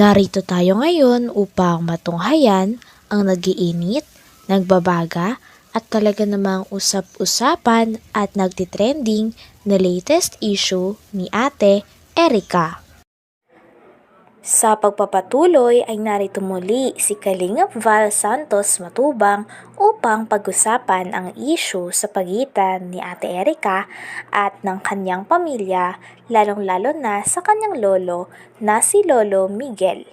Narito tayo ngayon upang matunghayan ang nagiinit, nagbabaga at talaga namang usap-usapan at nagtitrending na latest issue ni Ate Erica. Sa pagpapatuloy ay narito muli si Kalingap Val Santos Matubang upang pag-usapan ang issue sa pagitan ni Ate Erica at ng kanyang pamilya, lalong-lalo na sa kanyang lolo na si Lolo Miguel.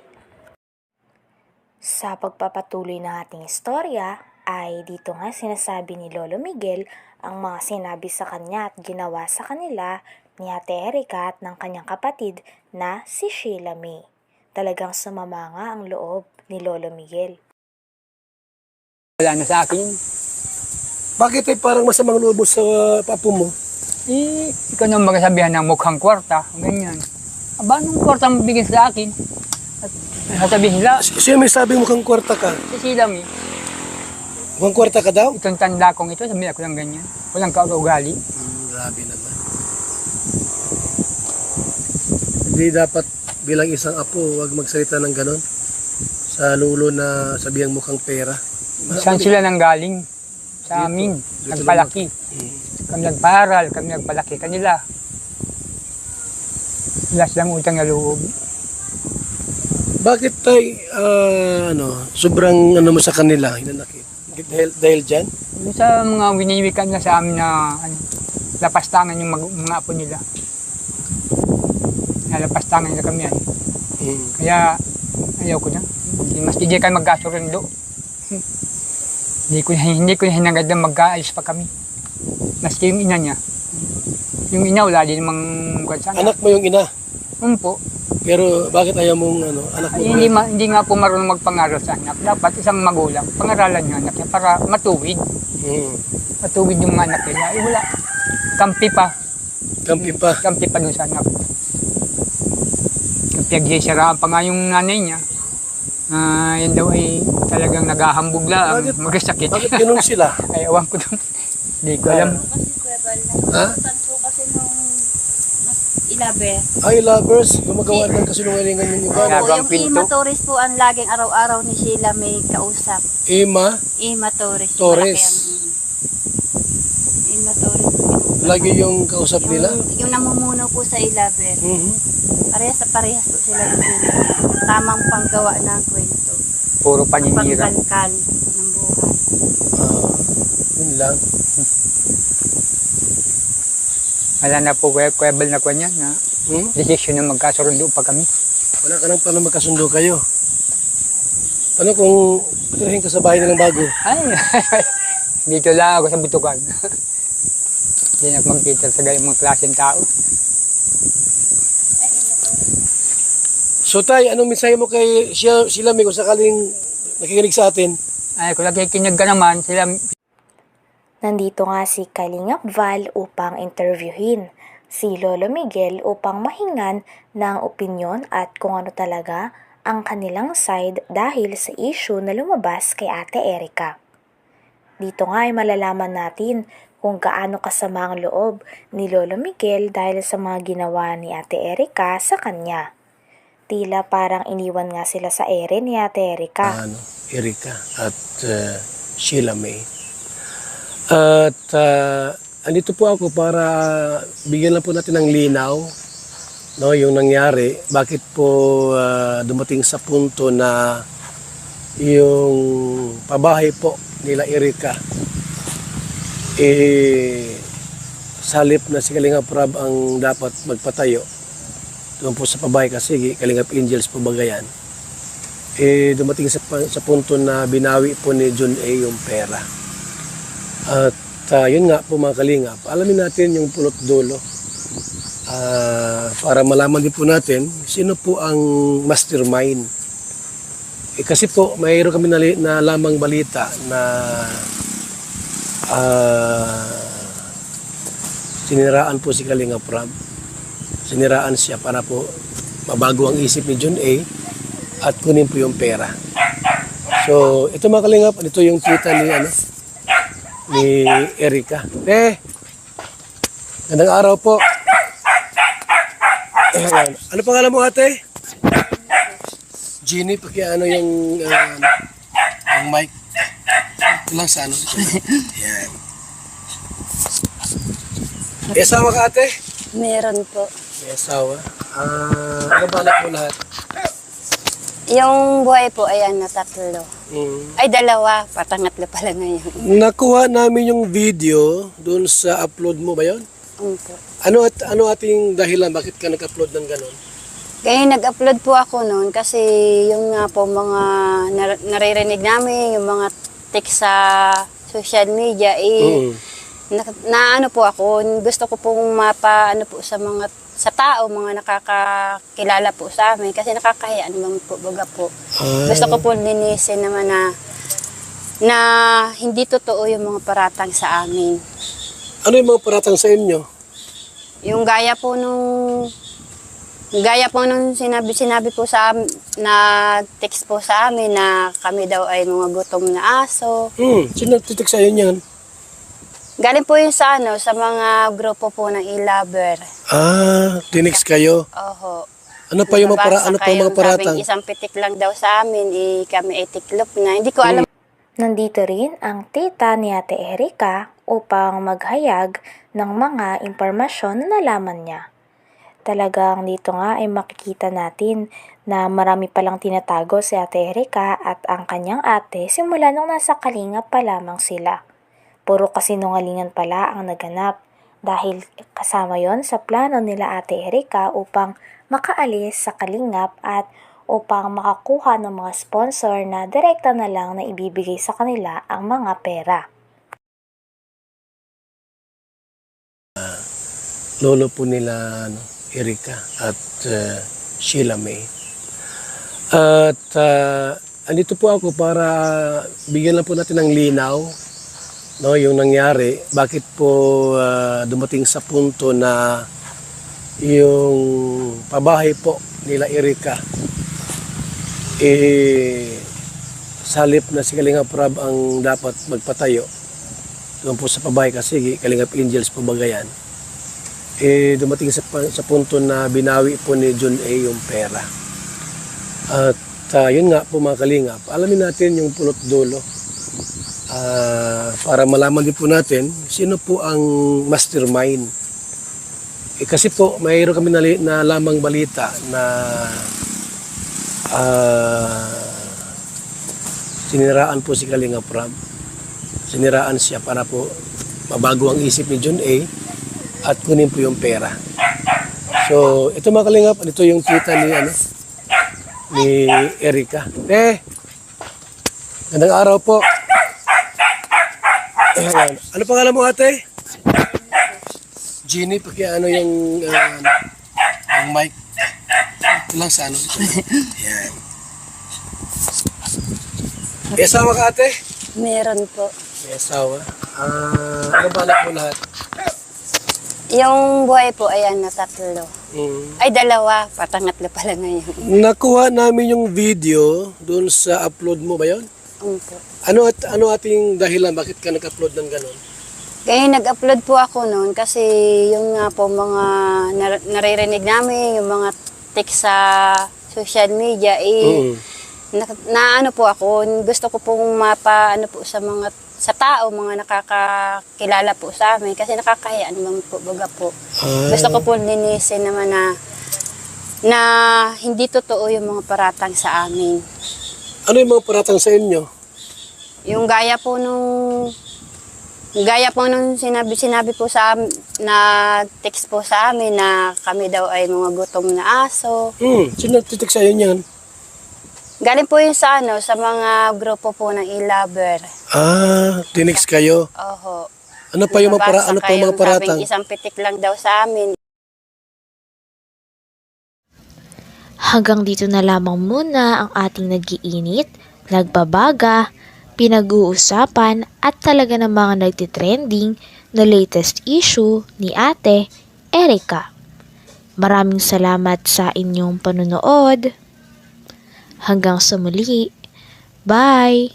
Sa pagpapatuloy ng ating istorya ay dito nga sinasabi ni Lolo Miguel ang mga sinabi sa kanya at ginawa sa kanila ni Ate Erica at ng kanyang kapatid na si Sheila May. Talagang sumama nga ang loob ni Lolo Miguel. Wala na sa akin. Bakit ay parang masamang loob mo sa papo mo? Ikaw nang magsasabihan ng mukhang kwarta, ganyan. Aba, anong kwarta mo bigyan sa akin? At sasabihin nila, Siya may sabing mukhang kwarta ka. si Sheila May, Mukhang kwarta ka daw? itong tanda kong ito, sabihin ako ng ganyan. Walang kaugali. Grabe naman. Hindi dapat bilang isang apo, huwag magsalita ng ganon. Sa lulo na sabihang mukhang pera. Saan sila nang galing? Sa amin, Dito nagpalaki. Kami nagparal, kami nagpalaki kanila. Wala silang utang na loob. Bakit tay, sobrang mo sa kanila, hinanakit? Dahil dyan? Yung sa mga winiwikan na sa amin na lapastangan yung mga apo nila. Nalapastangan nila kami yan. Kaya ayaw ko na. Mas hindi kayo magkasurundo. Hindi ko hinangad na magkaalis pa kami. Maski yung ina niya. Yung ina wala din namang kwansana. Anak mo yung ina? Po. Pero bakit ayaw mong anak mo? Hindi nga po marunong magpangaral sa anak. Dapat isang magulang, pangaralan yung anak niya para matuwid. Matuwid yung mga anak nila. Wala. Kampi pa. Kampi pa dun sa anak. Pinagsisiraan pa nga yung nanay niya. Yan daw ay talagang naghahambog lang, magkasakit. Bakit ganun sila? Ay, ewan ko doon. Hindi ko alam. Ha? Kasi nung ilabe. Ay, lovers, gumagawa ng kasinungalingan yung iba. Kaya- Oo, Gagawang yung pinto. Ima Torres po ang laging araw-araw ni Sheila may kausap. Ima, Ima Torres. Torres. Ima Torres. lagi yung kausap nila. Yung namumuno po sa ilabe. Parehas po sila ng Sheila. Tamang panggawa ng kwento. Puro paninira. Pangkalkal ng buhay. Yun lang. Wala na po kwebel na kanya na decision na magkasurundo pa kami. Wala ka nang paano magkasundo kayo. Ano kung patirahin ka sa bahay nilang bago? Ay, dito lang ako sa butukan. Hindi na ako magkita sa gayong mga klaseng tao. So tay, anong mensahe mo kay Sheila May kung sakaling nakikinig sa atin? Ay, kung nakikinig ka naman, sila Nandito nga si Kalingap Val upang interviewin si Lolo Miguel upang mahingan ng opinyon at kung ano talaga ang kanilang side dahil sa issue na lumabas kay Ate Erica. Dito nga ay malalaman natin kung gaano kasama ang loob ni Lolo Miguel dahil sa mga ginawa ni Ate Erica sa kanya. Tila parang iniwan nga sila sa ere ni Ate Erica. Erica at Sheila May. At andito po ako para bigyan lang po natin ng linaw, no, yung nangyari. Bakit po dumating sa punto na yung pabahay po nila Erica salip na si Kalingap Rab ang dapat magpatayo doon po sa pabahay kasi Kalingap Angels po bagayan. Dumating sa punto na binawi po ni John A yung pera. At yun nga po mga Kalingap, alamin natin yung pulot dulo para malaman din po natin sino po ang mastermind. Kasi po mayroon kami na lamang balita na siniraan po si Kalingap Rab. Siniraan siya para po mabago ang isip ni John A at kunin po yung pera. So ito mga Kalingap, ito yung tita ni Erica. Gandang araw po. Ano pangalan mo ate? Jeannie, pakiano yung mic. Ito lang sa ano. Yan. May asawa ka, ate? Meron po. May asawa. Ano ba anak mo lahat? Yung buhay po, ayan na 3. Ay, 2. Patangatlo pala ngayon. Nakuha namin yung video doon sa upload mo ba yun? Po. Ano ating dahilan? Bakit ka nag-upload ng ganon? Kaya nag-upload po ako noon kasi yung nga po mga naririnig namin, yung mga text sa social media, ano po ako, gusto ko pong ano po sa tao, mga nakakakilala po sa amin kasi nakakahiya naman po, baga po. Gusto ko po linisin naman na hindi totoo yung mga paratang sa amin. Ano yung mga paratang sa inyo? Yung gaya po nung sinabi po nag-text po sa amin na kami daw ay mga gutom na aso. Sino nagtitik sa'yo niyan? Galing po yun sa mga grupo po ng e-lover. Tinix kayo. Oho. Ano pa yung mga paratang? Sabing isang pitik lang daw sa amin, kami ay tiklop na. Hindi ko alam. Nandito rin ang tita ni Ate Erica upang maghayag ng mga impormasyon na nalaman niya. Talagang dito nga ay makikita natin na marami palang tinatago si Ate Erica at ang kanyang ate simula nung nasa Kalingap pa lamang sila. Puro kasinungalingan pala ang naganap dahil kasama yon sa plano nila Ate Erica upang makaalis sa Kalingap at upang makakuha ng mga sponsor na direkta na lang na ibibigay sa kanila ang mga pera. Lolo po nila Erica at Sheila May. At andito po ako para bigyan lang po natin ng linaw yung nangyari. Bakit po dumating sa punto na yung pabahay po nila Erica salip na si Kalingap Rab ang dapat magpatayo doon po sa pabahay kasi Kalingap Angels po bagayan. Dumating sa punto na binawi po ni John A. yung pera. At yun nga po mga Kalingap, alamin natin yung pulot dulo para malaman din po natin sino po ang mastermind. Kasi po mayroon kami na lamang balita na siniraan po si Kalingap Rab. Siniraan siya para po mabago ang isip ni John A. at kunin po yung pera. So, ito mga Kalingap, ito yung tita ni Erica. Gandang araw po. Ano pangalan mo, ate? Jeannie, pakiano yung mic. Ito lang sa ano. Yan. May asawa ka, ate? Meron po. May asawa. Ano ba anak mo lahat? Yung buhay po, ayan na 3. Ay, 2. Patangatlo pala ngayon. Nakuha namin yung video doon sa upload mo ba yun? Po. Ano ating dahilan? Bakit ka nag-upload ng ganon? Kaya nag-upload po ako noon kasi yung nga po mga naririnig namin, yung mga text sa social media, ano po ako, gusto ko pong ano po sa tao, mga nakakakilala po sa amin kasi nakakahiya naman po, baga po. Gusto ko po linisin naman na hindi totoo yung mga paratang sa amin. Ano yung mga paratang sa inyo? Yung gaya po nung sinabi po nag-text po sa amin na kami daw ay mga gutom na aso. Sino nagtitik sa'yo niyan? Galing po yun sa mga grupo po ng e-lover. Tinix kayo? Oho. Ano pa yung mga paratang? Sabing isang pitik lang daw sa amin. Hanggang dito na lamang muna ang ating nagiinit, nagbabaga, pinag-uusapan at talaga ng mga nagtitrending na latest issue ni Ate Erica. Maraming salamat sa inyong panunood. Hanggang sa muli. Bye!